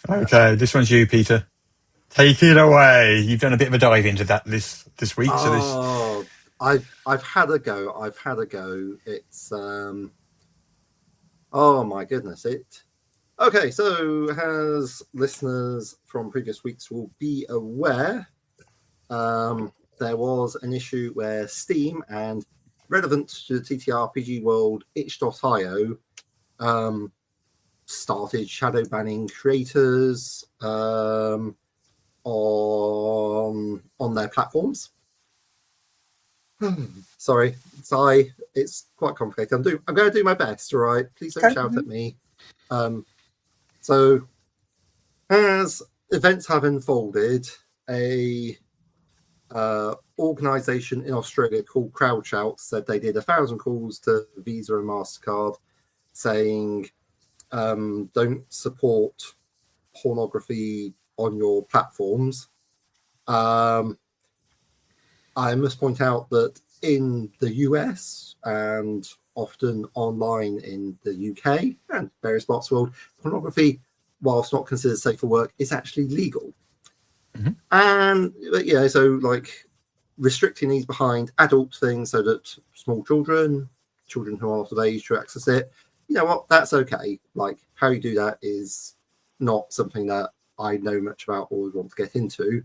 Okay, this one's you, Peter. Take it away. You've done a bit of a dive into that this week. So this. Oh, I've had a go. I've had a go. It's oh my goodness, it. Okay, so as listeners from previous weeks will be aware, there was an issue where Steam and relevant to the TTRPG world, itch.io, started shadow banning creators on their platforms. Sorry, sigh. It's quite complicated. I'm going to do my best. All right, please don't shout at me. So, as events have unfolded, a organization in Australia called CrowdShout said they did 1,000 calls to Visa and MasterCard saying don't support pornography on your platforms. I must point out that in the US and often online in the UK and various parts of the world, pornography, whilst not considered safe for work, is actually legal. And yeah, so like restricting these behind adult things so that small children who are not of age to access it, you know what, that's okay. Like how you do that is not something that I know much about or would want to get into.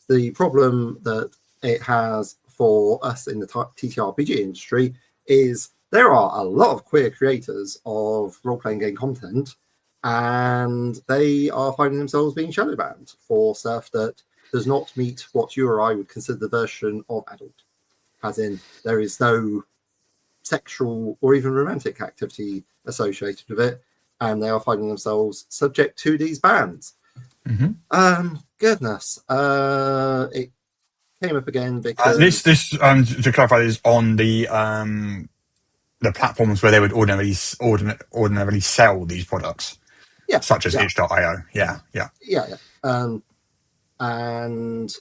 The problem that it has for us in the TTRPG industry is there are a lot of queer creators of role-playing game content, and they are finding themselves being shadow banned for stuff that does not meet what you or I would consider the version of adult. As in, there is no sexual or even romantic activity associated with it, and they are finding themselves subject to these bans. Goodness. It came up again because this to clarify is on the platforms where they would ordinarily sell these products, such as itch.io. Yeah. And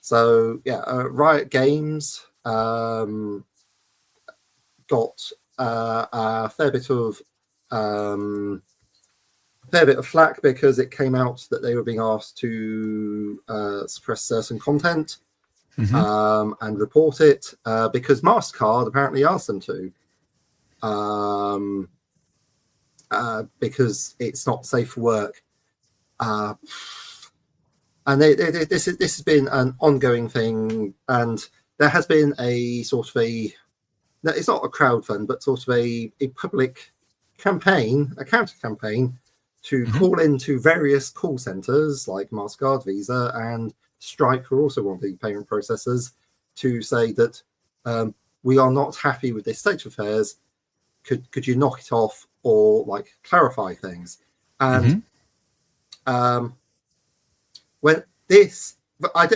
so yeah, Riot Games got a fair bit of flack because it came out that they were being asked to suppress certain content and report it because MasterCard apparently asked them to, because it's not safe for work. And this has been an ongoing thing, and there has been a sort of it's not a crowdfund, but sort of a public campaign, a counter campaign to call into various call centers like MasterCard, Visa, and Stripe, who are also one of the payment processors, to say that we are not happy with this state of affairs. Could you knock it off or like clarify things? And when this, I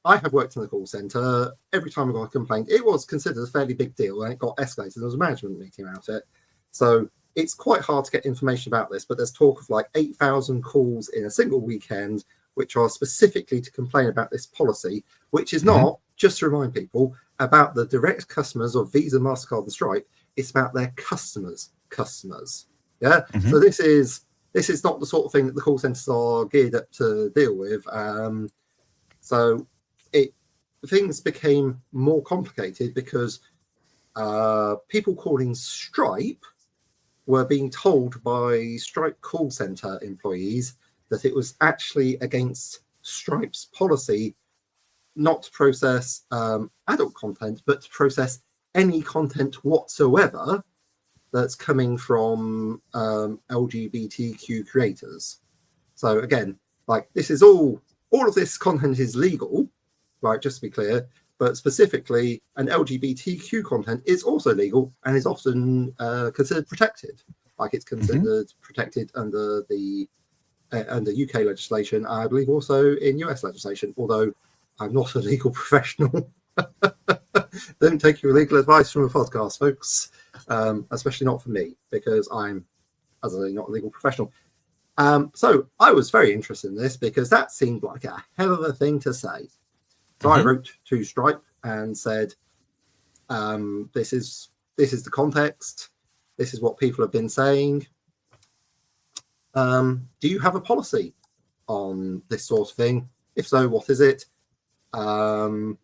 have worked in the call center. Every time I got a complaint, it was considered a fairly big deal, and it got escalated. There was a management meeting about it, so it's quite hard to get information about this. But there's talk of like 8,000 calls in a single weekend, which are specifically to complain about this policy, which is not, just to remind people, about the direct customers of Visa, MasterCard, and Stripe. It's about their customers. Yeah. So this is not the sort of thing that the call centers are geared up to deal with. So things became more complicated because people calling Stripe were being told by Stripe call center employees that it was actually against Stripe's policy not to process adult content, but to process any content whatsoever that's coming from LGBTQ creators. So again, like this is all of this content is legal, right? Just to be clear, but specifically an LGBTQ content is also legal and is often considered protected. Like it's considered protected under the under UK legislation, I believe also in US legislation, although I'm not a legal professional. Don't take your legal advice from a podcast, folks, especially not from me, because I'm, as I say, not a legal professional. So I was very interested in this because that seemed like a hell of a thing to say. So I wrote to Stripe and said, this is the context. This is what people have been saying. Do you have a policy on this sort of thing? If so, what is it? And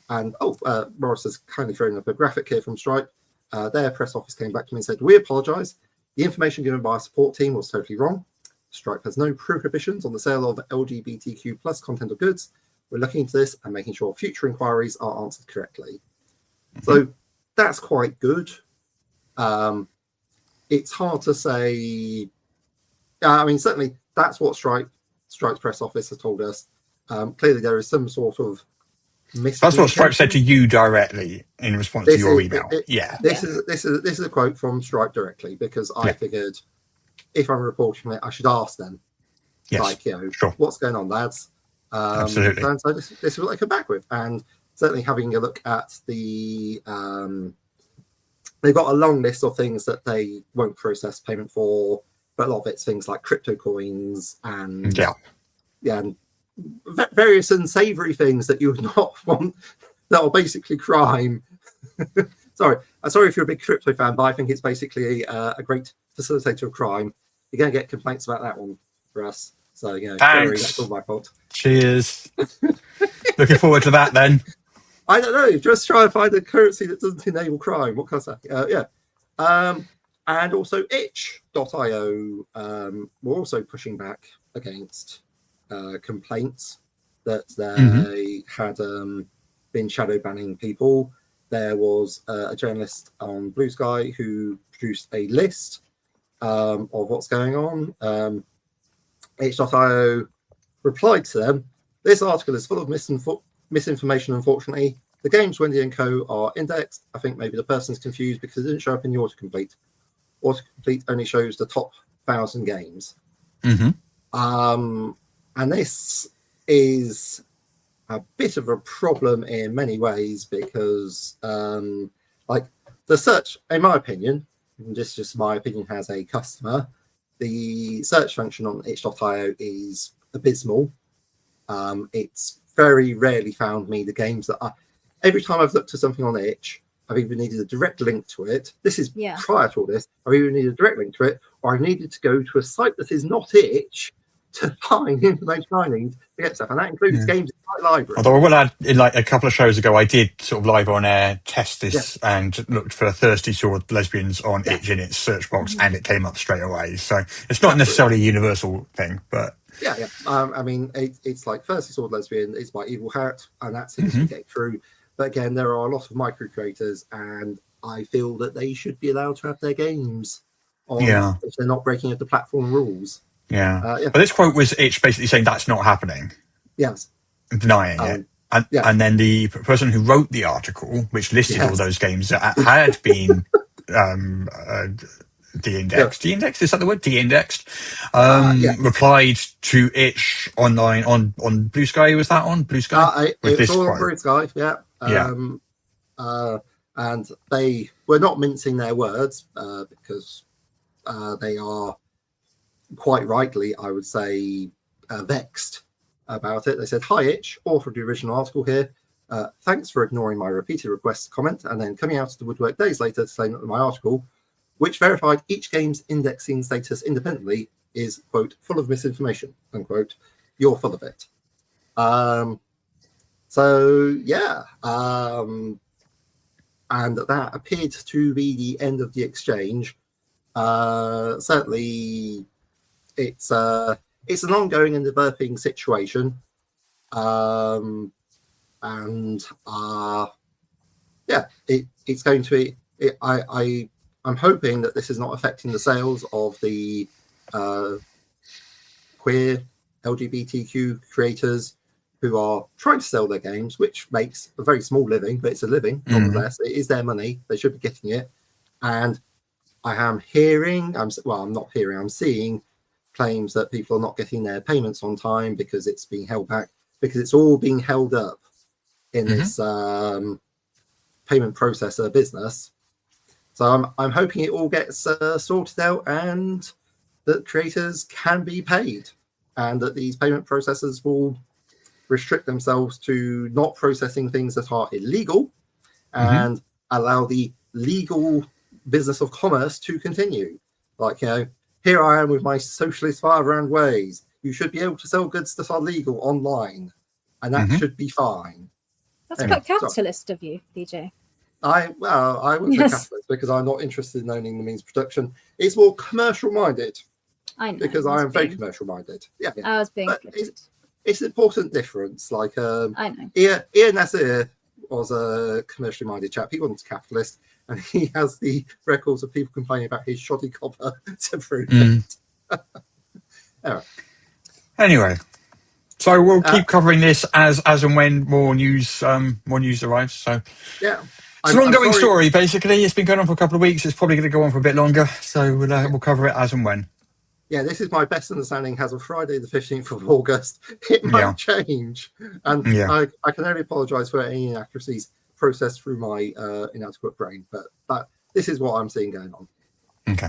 Morris has kindly thrown up a graphic here from Stripe. Their press office came back to me and said, "We apologise. The information given by our support team was totally wrong. Stripe has no prohibitions on the sale of LGBTQ plus content or goods. We're looking into this and making sure future inquiries are answered correctly." So that's quite good. It's hard to say. I mean, certainly that's what Stripe's press office has told us. Clearly, there is some sort of miscommunication. That's what Stripe said to you directly in response to your email. This is a quote from Stripe directly, because I figured if I'm reporting it, I should ask them. Yes, like, sure. What's going on, lads? Absolutely. So this is what they come back with, and certainly having a look at the. They've got a long list of things that they won't process payment for, but a lot of it's things like crypto coins and and various unsavory things that you would not want, that are basically crime. Sorry if you're a big crypto fan, but I think it's basically a great facilitator of crime. You're going to get complaints about that one for us. So, don't worry, that's all my fault. Cheers. Looking forward to that then. I don't know. Just try and find a currency that doesn't enable crime. What can I say? And also itch.io were also pushing back against complaints that they had been shadow banning people. There was a journalist on BlueSky who produced a list of what's going on. Itch.io replied to them, "This article is full of misinformation, unfortunately. The games Wendy and Co. are indexed. I think maybe the person's confused because it didn't show up in the autocomplete. Autocomplete only shows the top 1,000 games." And this is a bit of a problem in many ways, because like the search, in my opinion, and this is just my opinion as a customer, the search function on itch.io is abysmal. It's very rarely found me the games that every time I've looked at something on itch, I've either needed a direct link to it. This is prior to all this. I've either needed a direct link to it, or I needed to go to a site that is not itch to find the information I need to get stuff, and that includes games in my library. Although I will add, in like a couple of shows ago, I did sort of live on air test this and looked for thirsty sword lesbians on itch in its search box, and it came up straight away. So it's not necessarily a universal thing, but I mean, it's like thirsty sword lesbian is by Evil Hat, and that seems to get through. But again, there are a lot of micro creators, and I feel that they should be allowed to have their games on if they're not breaking up the platform rules. But this quote was itch basically saying that's not happening. Yes. Denying it. And then the person who wrote the article, which listed all those games that had been de-indexed. De-indexed? Is that the word? De-indexed. Replied to itch online on BlueSky. Was that on BlueSky? It was all on BlueSky, and they were not mincing their words, because they are quite rightly, I would say, vexed about it. They said, "Hi Itch, author of the original article here. Thanks for ignoring my repeated request to comment and then coming out of the woodwork days later to say that my article, which verified each game's indexing status independently, is, quote, full of misinformation, unquote. You're full of it." And that appeared to be the end of the exchange. Certainly, it's an ongoing and developing situation, it's going to be. I'm hoping that this is not affecting the sales of the queer LGBTQ creators who are trying to sell their games, which makes a very small living, but it's a living nonetheless. It is their money; they should be getting it. And I am hearing, I'm seeing claims that people are not getting their payments on time because it's being held back, because it's all being held up in this payment processor business. So I'm hoping it all gets sorted out and that creators can be paid, and that these payment processors will restrict themselves to not processing things that are illegal and allow the legal business of commerce to continue. Like, Here I am with my socialist firebrand ways. You should be able to sell goods that are legal online, and that should be fine. That's quite capitalist of you, DJ. I wouldn't say capitalist because I'm not interested in owning the means of production. It's more commercial minded. I know. Because I am very commercial minded. Yeah. I was being it's an important difference. Like I know. Ian Nasir was a commercially minded chap. He wasn't a capitalist, and he has the records of people complaining about his shoddy copper to prove it. Anyway, so we'll keep covering this as and when more news arrives. So yeah, it's an ongoing story. Basically, it's been going on for a couple of weeks. It's probably going to go on for a bit longer. So we'll cover it as and when. Yeah, this is my best understanding as of Friday, the 15th of August. It might change. And I can only apologise for any inaccuracies processed through my inadequate brain. But this is what I'm seeing going on. Okay.